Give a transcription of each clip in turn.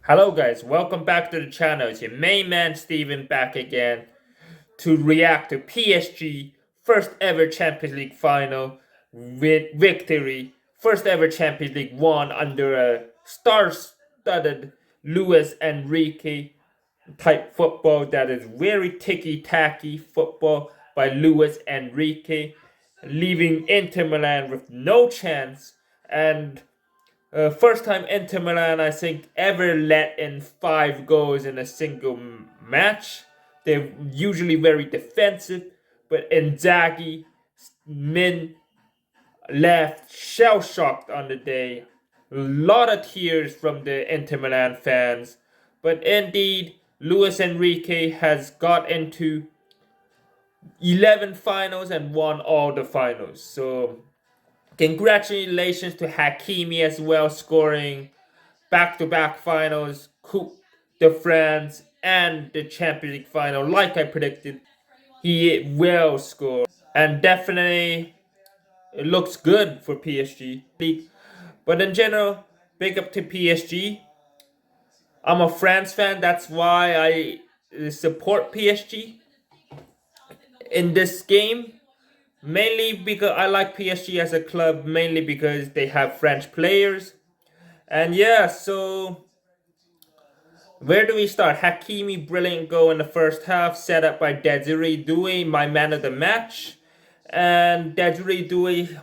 Hello guys, welcome back to the channel. It's your main man Steven back again to react to PSG first ever Champions League final with victory. First ever Champions League won under a star-studded Luis Enrique type football that is very ticky-tacky football by Luis Enrique, leaving Inter Milan with no chance. And first time Inter Milan, I think, ever let in 5 goals in a single match. They're usually very defensive, but Inzaghi, Min left shell shocked on the day. A lot of tears from the Inter Milan fans. But indeed, Luis Enrique has got into 11 finals and won all the finals. So, congratulations to Hakimi as well, scoring back-to-back finals, Coupe de France, and the Champions League final. Like I predicted, he will score. And definitely, it looks good for PSG. But in general, big up to PSG. I'm a France fan, that's why I support PSG in this game. Mainly because I like PSG as a club, mainly because they have French players. And yeah, so where do we start? Hakimi, brilliant goal in the first half, set up by Desiree Doué, my man of the match. And Desiree Doué,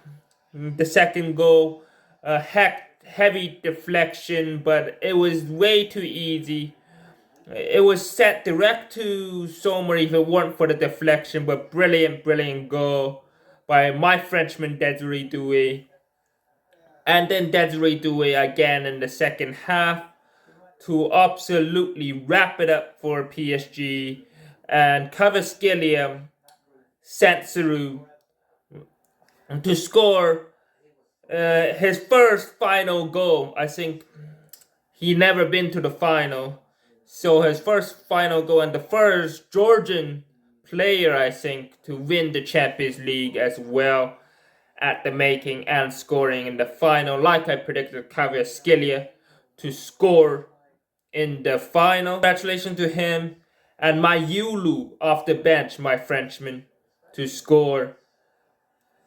the second goal, heavy deflection, but it was way too easy. It was set direct to Sommer if it weren't for the deflection, but brilliant goal by my Frenchman Desiree Doué. And then Desiree Doué again in the second half to absolutely wrap it up for PSG. And Kvaratskhelia sent through to score his first final goal. I think he never been to the final. So his first final goal and the first Georgian player, I think, to win the Champions League as well at the making and scoring in the final. Like I predicted, Kvaratskhelia to score in the final. Congratulations to him and my Yulu off the bench, my Frenchman, to score.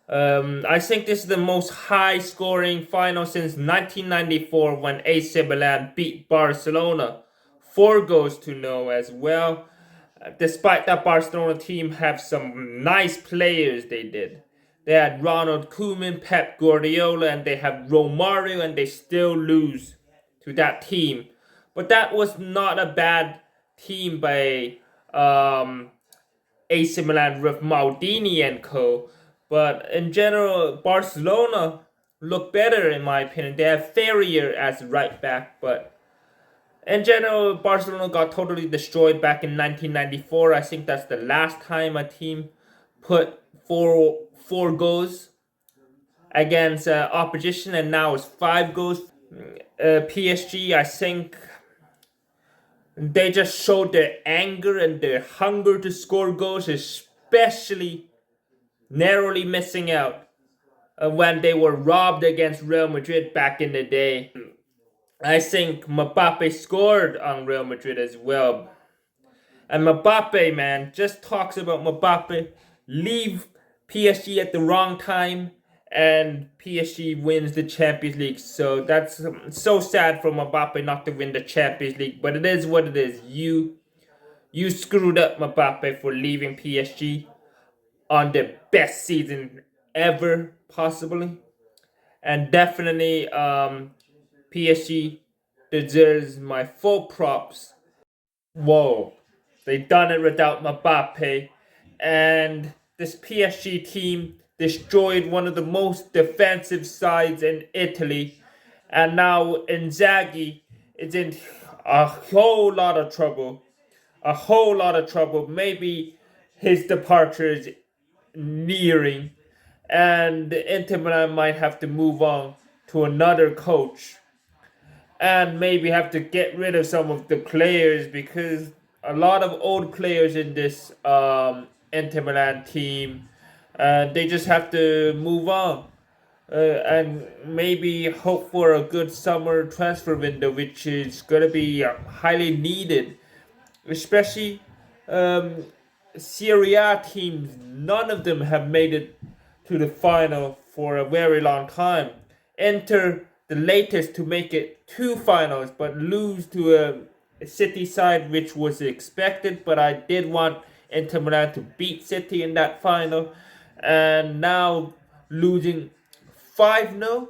I think this is the most high scoring final since 1994 when AC Milan beat Barcelona 4 goals to 0 as well. Despite that Barcelona team have some nice players they did. They had Ronald Koeman, Pep Guardiola, and they have Romario, and they still lose to that team. But that was not a bad team by AC Milan with Maldini and co. But in general, Barcelona look better in my opinion. They have Ferrier as right back, but in general, Barcelona got totally destroyed back in 1994. I think that's the last time a team put four goals against opposition, and now it's 5 goals. PSG, I think they just showed their anger and their hunger to score goals, especially narrowly missing out when they were robbed against Real Madrid back in the day. I think Mbappe scored on Real Madrid as well. And Mbappe, man, just talks about Mbappe. Leave PSG at the wrong time, and PSG wins the Champions League. So that's so sad for Mbappe not to win the Champions League. But it is what it is. You screwed up Mbappe for leaving PSG on the best season ever, possibly. And definitely, PSG deserves my full props. Whoa, they done it without Mbappe, and this PSG team destroyed one of the most defensive sides in Italy, and now Inzaghi is in a whole lot of trouble. A whole lot of trouble. Maybe his departure is nearing, and Inter Milan might have to move on to another coach and maybe have to get rid of some of the players because a lot of old players in this Inter Milan team, they just have to move on. and maybe hope for a good summer transfer window, which is going to be highly needed, especially um, Serie A teams. None of them have made it to the final for a very long time. Enter the latest to make it two finals, but lose to a City side, which was expected. But I did want Inter Milan to beat City in that final, and now losing 5-0,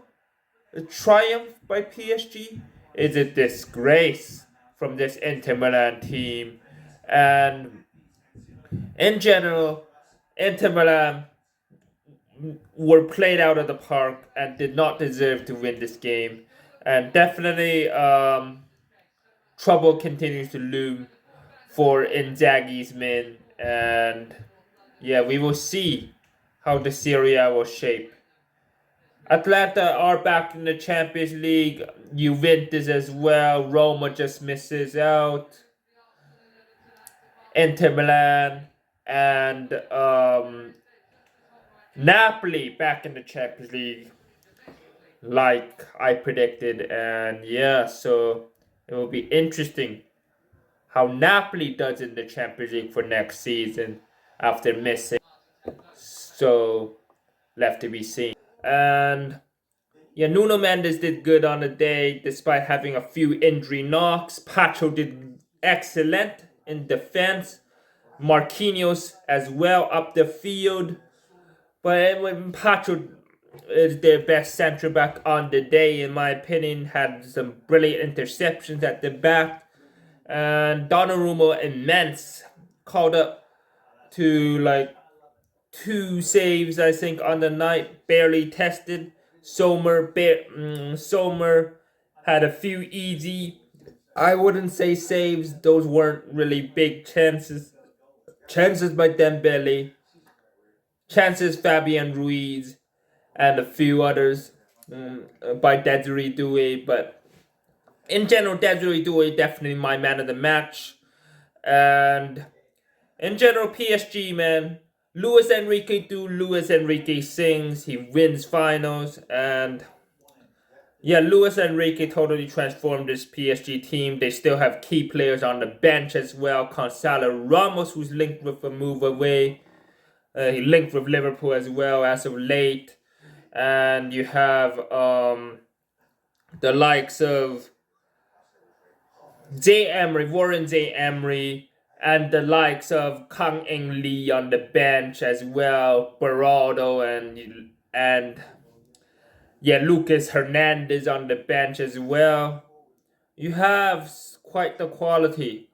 a triumph by PSG, is a disgrace from this Inter Milan team. And in general, Inter Milan were played out of the park and did not deserve to win this game. And definitely, trouble continues to loom for Inzaghi's men. And yeah, we will see how the Serie A will shape. Atlanta are back in the Champions League. Juventus as well. Roma just misses out. Inter Milan and Napoli back in the Champions League, like I predicted. And yeah, so it will be interesting how Napoli does in the Champions League for next season after missing. So left to be seen. And yeah, Nuno Mendes did good on the day despite having a few injury knocks. Pacho did excellent in defense. Marquinhos as well up the field. But when Pacho is their best centre back on the day, in my opinion, had some brilliant interceptions at the back. And Donnarumma immense, called up to like 2 saves, I think, on the night, barely tested. Sommer had a few easy, I wouldn't say saves, those weren't really big chances. Chances by Dembele, chances Fabian Ruiz, and a few others by Desiree Doué. But in general, Desiree Doué definitely my man of the match. And in general, PSG, man, Luis Enrique do Luis Enrique sings. He wins finals. And yeah, Luis Enrique totally transformed this PSG team. They still have key players on the bench as well. Gonzalo Ramos, who's linked with a move away. He linked with Liverpool as well as of late. And you have the likes of Warren J. Emery, and the likes of Kang Eng Lee on the bench as well. Beraldo and yeah, Lucas Hernandez on the bench as well. You have quite the quality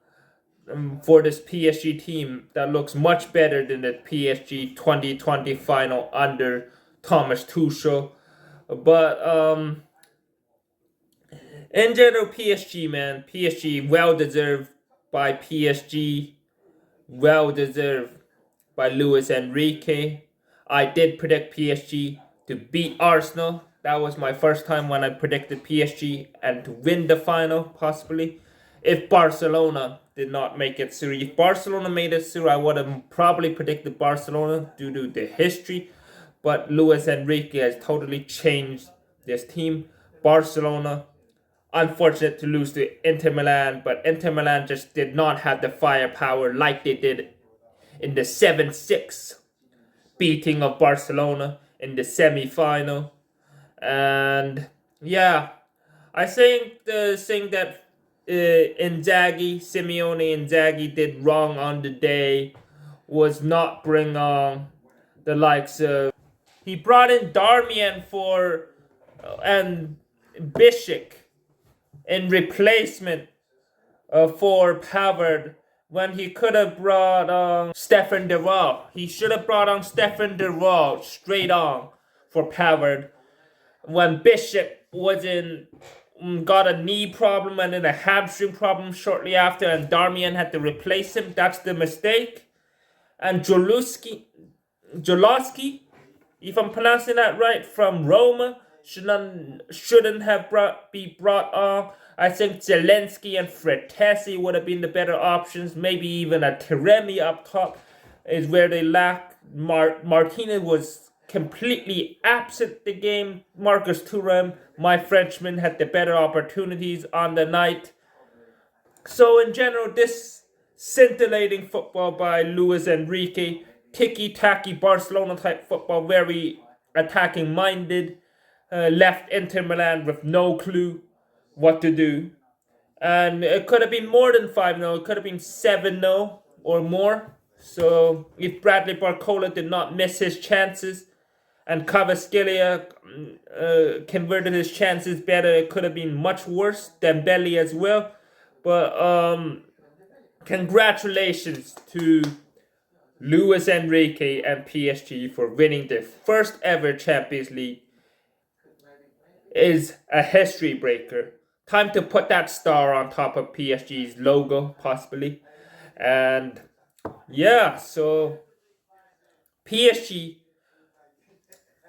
for this PSG team that looks much better than the PSG 2020 final under Thomas Tuchel. But in general, PSG, man, PSG well deserved by PSG, well deserved by Luis Enrique. I did predict PSG to beat Arsenal. That was my first time when I predicted PSG and to win the final, possibly. If Barcelona did not make it through, if Barcelona made it through, I would have probably predicted Barcelona due to the history. But Luis Enrique has totally changed this team. Barcelona, unfortunate to lose to Inter Milan, but Inter Milan just did not have the firepower like they did in the 7-6 beating of Barcelona in the semi-final. And yeah, I think the thing that Simeone Inzaghi did wrong on the day was not bring on the likes of, he brought in Darmian for and Bishik in replacement for Pavard, when he could have brought on Stefan de Waal. He should have brought on Stefan de Waal straight on for Pavard. When Bishop got a knee problem and then a hamstring problem shortly after, and Darmian had to replace him. That's the mistake. And Jolowski, if I'm pronouncing that right, from Roma, shouldn't have be brought on. I think Zelensky and Fretesi would have been the better options. Maybe even a Teremi up top is where they lack. Martinez was completely absent the game. Marcus Thuram, my Frenchman, had the better opportunities on the night. So in general, this scintillating football by Luis Enrique, tiki-taki Barcelona type football, very attacking minded, left Inter Milan with no clue what to do. And it could have been more than 5-0, it could have been 7-0 or more. So if Bradley Barcola did not miss his chances and Kvaratskhelia converted his chances better, it could have been much worse. Dembele as well. But congratulations to Luis Enrique and PSG for winning their first ever Champions League. Is a history breaker. Time to put that star on top of PSG's logo, possibly. And yeah, so PSG,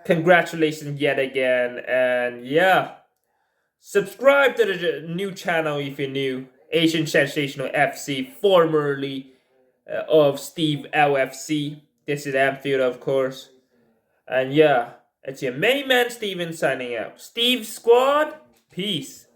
congratulations yet again. And yeah, subscribe to the new channel if you're new. Asian Sensational FC, formerly of Steve LFC. This is Anfield, of course. And yeah, it's your main man Steven signing out. Steve Squad, peace.